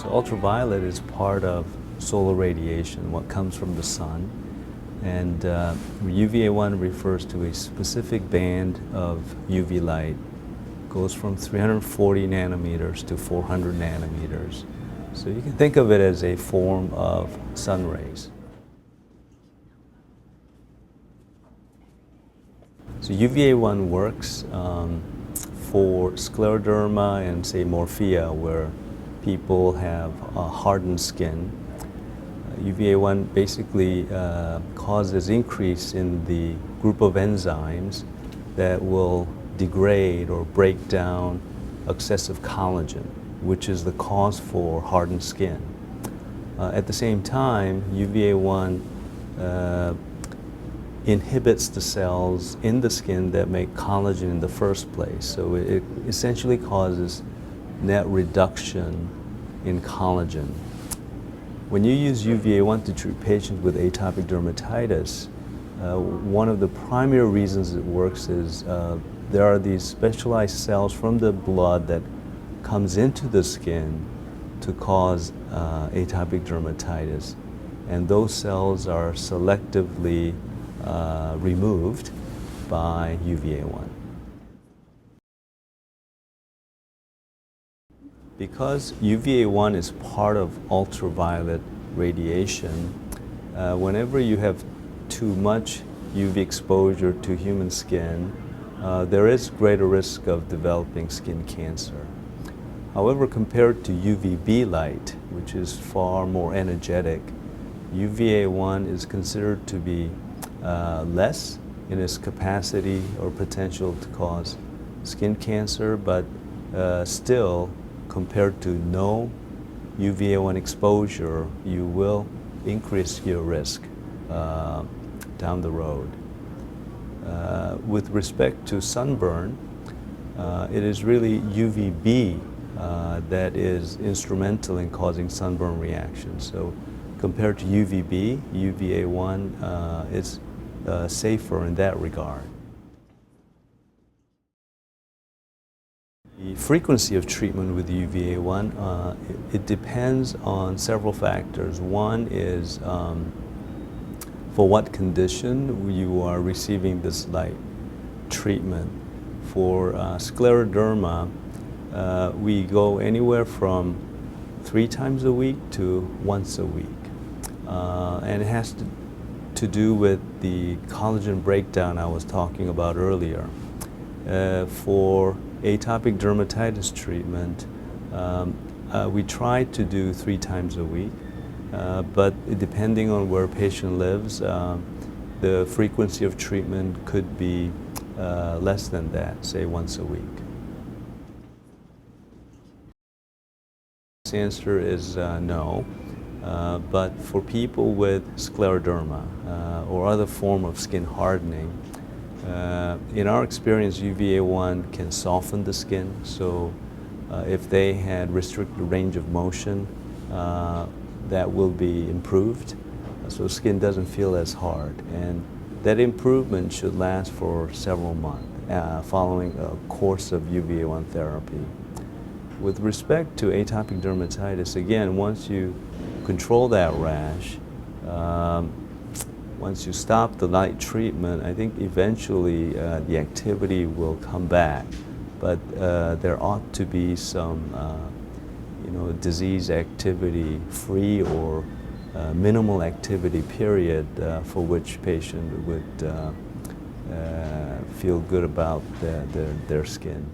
So ultraviolet is part of solar radiation, what comes from the sun. And UVA1 refers to a specific band of UV light. Goes from 340 nanometers to 400 nanometers. So you can think of it as a form of sun rays. So UVA1 works for scleroderma and, say, morphea, where people have hardened skin. UVA1 basically causes increase in the group of enzymes that will degrade or break down excessive collagen, which is the cause for hardened skin. At the same time, UVA1 inhibits the cells in the skin that make collagen in the first place. So it essentially causes net reduction in collagen. When you use UVA1 to treat patients with atopic dermatitis, one of the primary reasons it works is there are these specialized cells from the blood that comes into the skin to cause atopic dermatitis. And those cells are selectively removed by UVA1. Because UVA1 is part of ultraviolet radiation, whenever you have too much UV exposure to human skin, there is greater risk of developing skin cancer. However, compared to UVB light, which is far more energetic, UVA1 is considered to be less in its capacity or potential to cause skin cancer, but still, compared to no UVA1 exposure, you will increase your risk down the road. With respect to sunburn, it is really UVB that is instrumental in causing sunburn reactions. So compared to UVB, UVA1 is safer in that regard. The frequency of treatment with UVA1, it depends on several factors. One is for what condition you are receiving this light treatment. For scleroderma, we go anywhere from 3 times a week to once a week. And it has to do with the collagen breakdown I was talking about earlier. For atopic dermatitis treatment, we try to do 3 times a week, but depending on where a patient lives, the frequency of treatment could be less than that, say once a week. The answer is no, but for people with scleroderma or other form of skin hardening, in our experience, UVA1 can soften the skin, so if they had restricted range of motion, that will be improved, so skin doesn't feel as hard. And that improvement should last for several months following a course of UVA1 therapy. With respect to atopic dermatitis, again, once you control that rash, once you stop the light treatment, I think eventually the activity will come back. But there ought to be some disease activity free or minimal activity period for which patient would feel good about their skin.